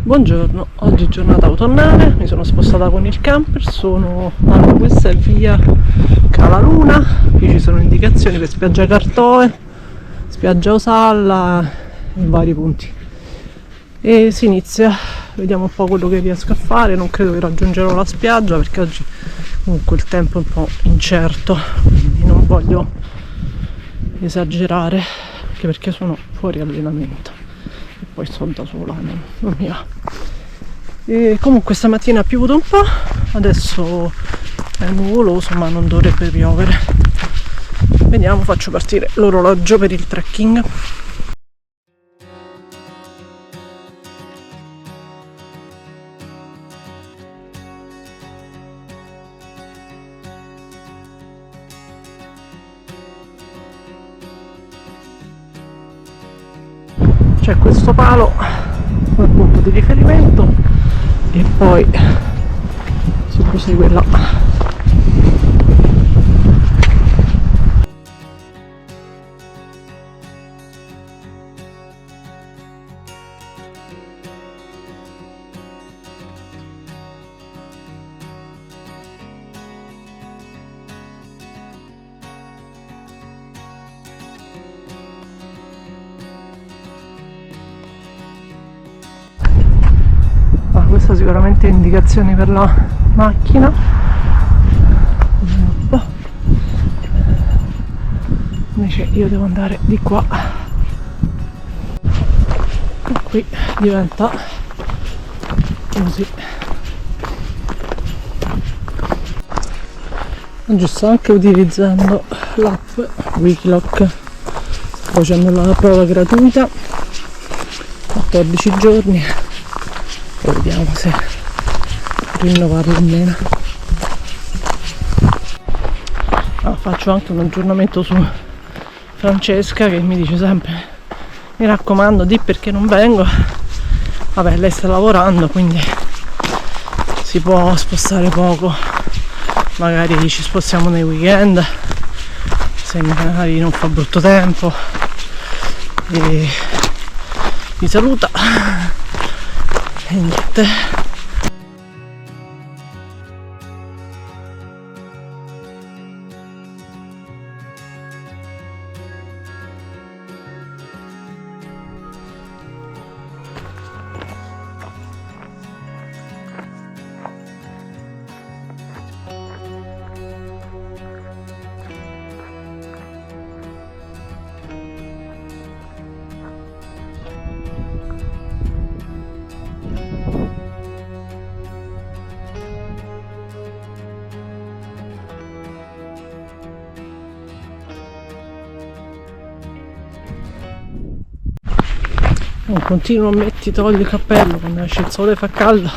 Buongiorno, oggi è giornata autunnale, mi sono spostata con il camper, questa è via Calaluna, qui ci sono indicazioni per spiaggia Cartoe, spiaggia Osalla e vari punti. E si inizia, vediamo un po' quello che riesco a fare, non credo che raggiungerò la spiaggia perché oggi comunque il tempo è un po' incerto, quindi non voglio esagerare, anche perché sono fuori allenamento. Poi sto da sola, non mi va. E comunque stamattina ha piovuto un po', adesso è nuvoloso ma non dovrebbe piovere. Vediamo, faccio partire l'orologio per il trekking. C'è questo palo come punto di riferimento e poi si prosegue là. Questa sicuramente è indicazioni per la macchina. Invece io devo andare di qua e qui diventa così. Oggi sto anche utilizzando l'app Wikiloc, sto facendo la prova gratuita 14 giorni. Vediamo se rinnovarlo o meno. Faccio anche un aggiornamento su Francesca che mi dice sempre: mi raccomando, di perché non vengo. Vabbè, lei sta lavorando, quindi si può spostare poco, magari ci spostiamo nei weekend se magari non fa brutto tempo. E mi saluta e niente. Un continuo metti togli il cappello quando esce il sole, fa caldo,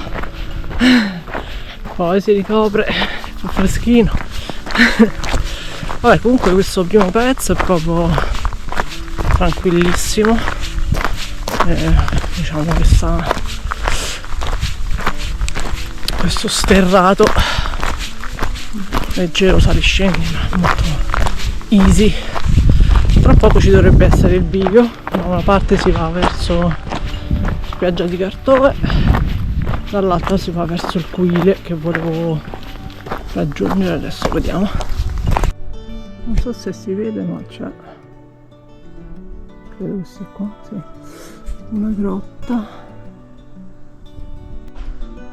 poi si ricopre, fa freschino. Vabbè, comunque questo primo pezzo è proprio tranquillissimo, diciamo questo sterrato leggero saliscendi, ma molto easy. Tra poco ci dovrebbe essere il bivio, da una parte si va verso spiaggia di Cartoe, dall'altra si va verso il Cuile che volevo raggiungere, adesso vediamo. Non so se si vede, ma c'è, credo che sia qua, sì, una grotta.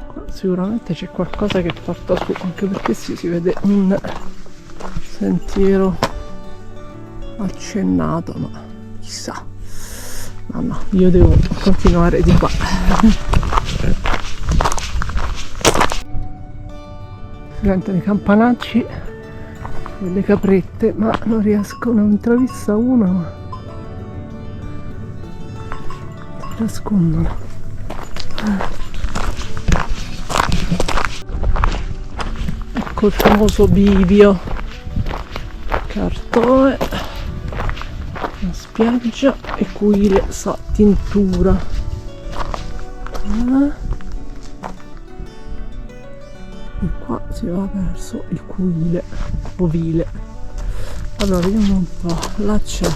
Qua sicuramente c'è qualcosa che porta su, anche perché si vede un sentiero accennato, ma chissà. No, io devo continuare di qua. Diventano i campanacci, delle caprette, ma non riesco, ne ho intravista una, ma si nascondono. Ecco il famoso bivio Cartoe, la spiaggia e Cuile sa tintura. E qua si va verso il Cuile, Ovile. Allora vediamo un po', là c'è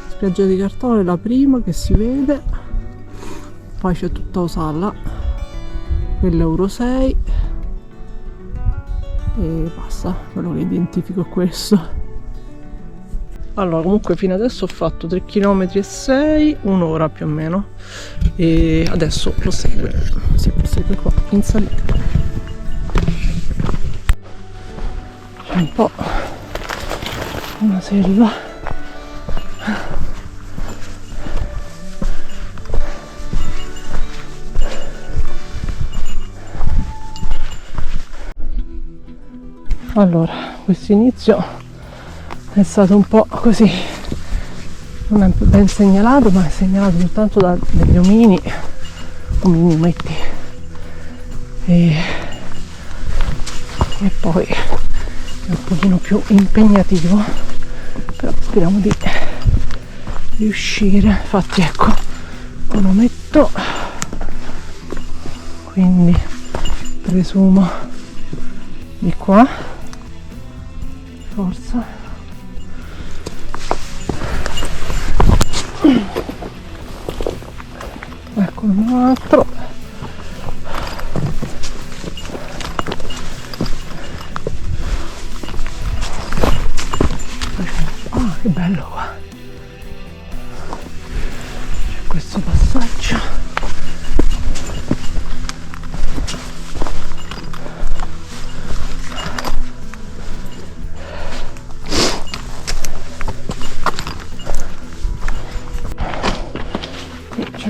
spiaggia di Cartoe, la prima che si vede, poi c'è tutta Osalla, quello Euro 6 e basta, quello che identifico è questo. Allora, comunque fino adesso ho fatto 3 km e 6, un'ora più o meno, e adesso prosegue, si prosegue qua in salita. C'è un po' una selva. Allora, questo inizio è stato un po' così, non è ben segnalato, ma è segnalato soltanto da degli omini metti, e poi è un pochino più impegnativo, però speriamo di riuscire. Infatti ecco, lo metto, quindi presumo di qua, forza. Ecco un altro. Ah, che bello qua. C'è questo passaggio.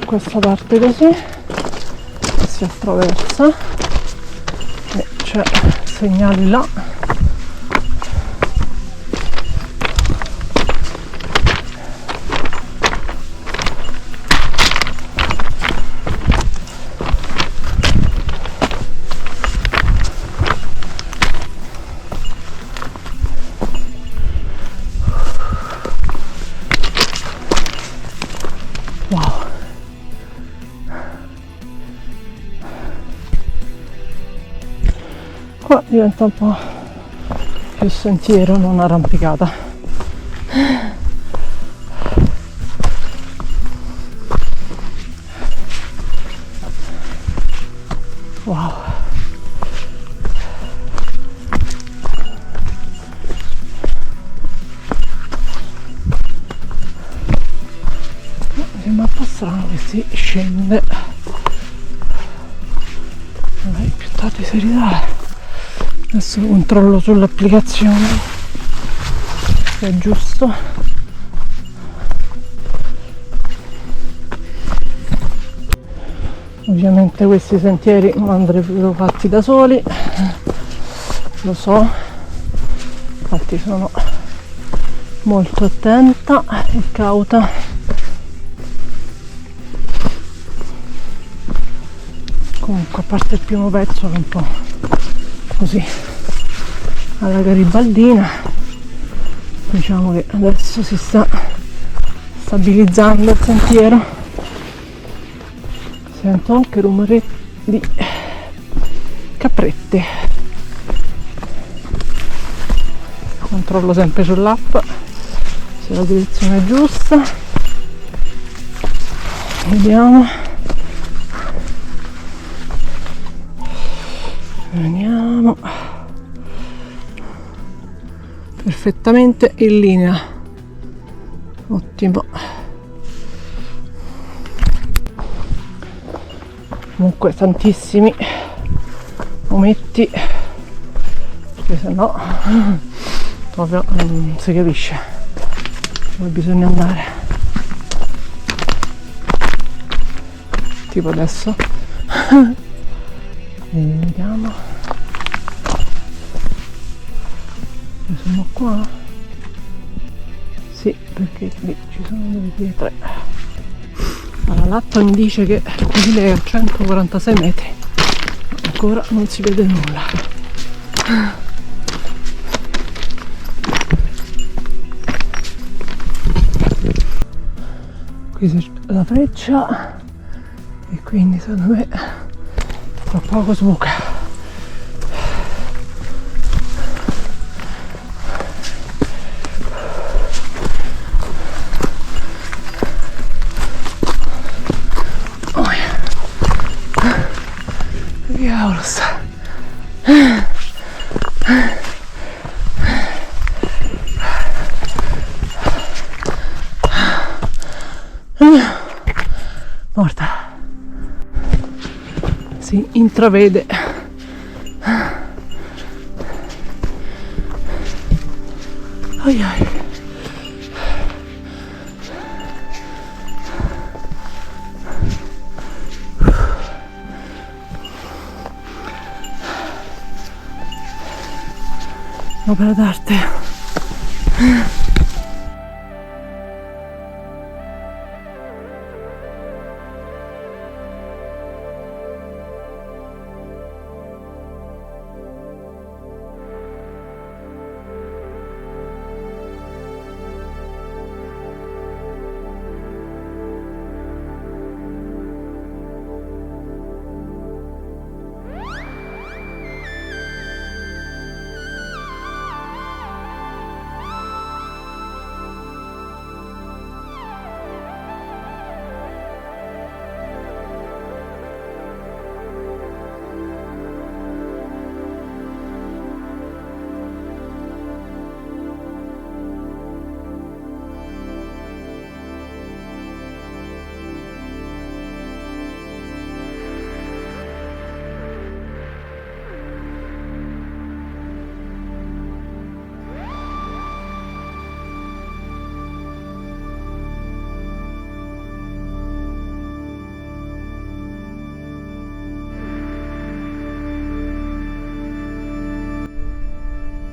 Questa parte così si attraversa e c'è segnali là, wow. Qua diventa un po' più sentiero, non arrampicata. Wow. Mi sembra un po' strano che si scende. Magari più tardi si ridà. Adesso controllo sull'applicazione se è giusto. Ovviamente questi sentieri non andrebbero fatti da soli, lo so, infatti sono molto attenta e cauta. Comunque, a parte il primo pezzo che è un po' così alla garibaldina, diciamo che adesso si sta stabilizzando il sentiero. Sento anche rumore di caprette. Controllo sempre sull'app se la direzione è giusta. Vediamo. Veniamo. Perfettamente in linea. Ottimo. Comunque tantissimi ometti, perché sennò proprio non si capisce dove bisogna andare. Tipo adesso. E vediamo. Siamo qua? Sì, perché lì ci sono delle pietre. Allora, l'app mi dice che il confine è a 146 metri, ma ancora non si vede nulla. Qui c'è la freccia e quindi secondo me tra poco sbuca. Che cavolo sta? Morta. Si intravede. Ai ai. Opera d'arte.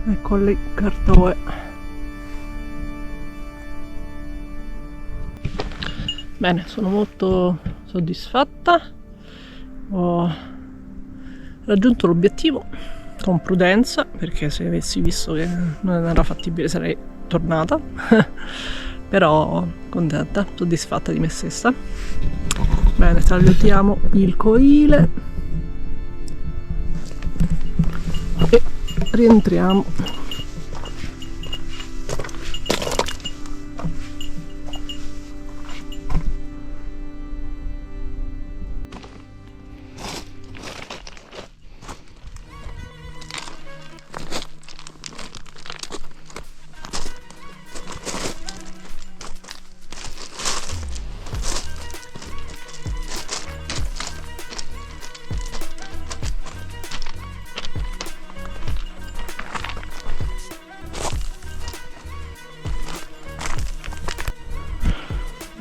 Ecco lì Cartoe. Bene, sono molto soddisfatta, ho raggiunto l'obiettivo con prudenza, perché se avessi visto che non era fattibile sarei tornata però contenta, soddisfatta di me stessa. Bene, salutiamo il Coile e rientriamo.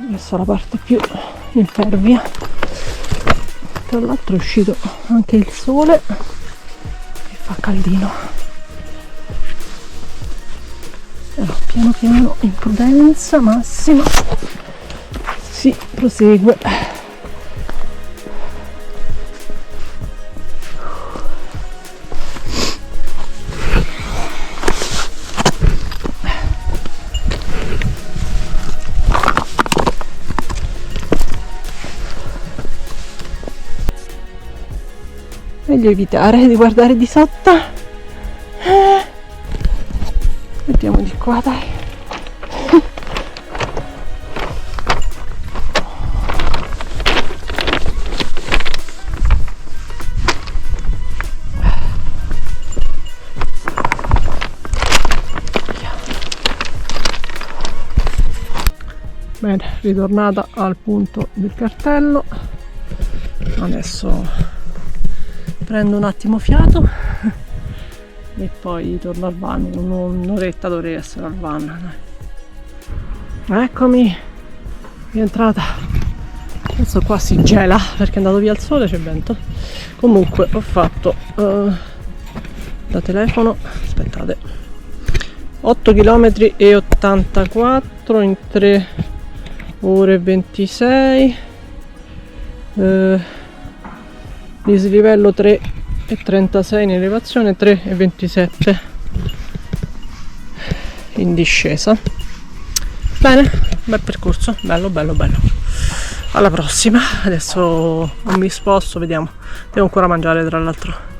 Questa è la parte più impervia. Tra l'altro è uscito anche il sole e fa caldino. Però piano piano, in prudenza massima, si prosegue. Meglio evitare di guardare di sotto. Vediamo di qua, dai. Bene, ritornata al punto del cartello. Adesso prendo un attimo fiato e poi torno al van. In un'oretta dovrei essere al van. Eccomi rientrata. Adesso qua si gela perché è andato via il sole, c'è vento. Comunque ho fatto da telefono, aspettate, 8 km e 84 in 3 ore e 26, dislivello 3,36 in elevazione, 3,27 in discesa. Bene, bel percorso, bello bello bello. Alla prossima. Adesso non mi sposto, vediamo, devo ancora mangiare tra l'altro.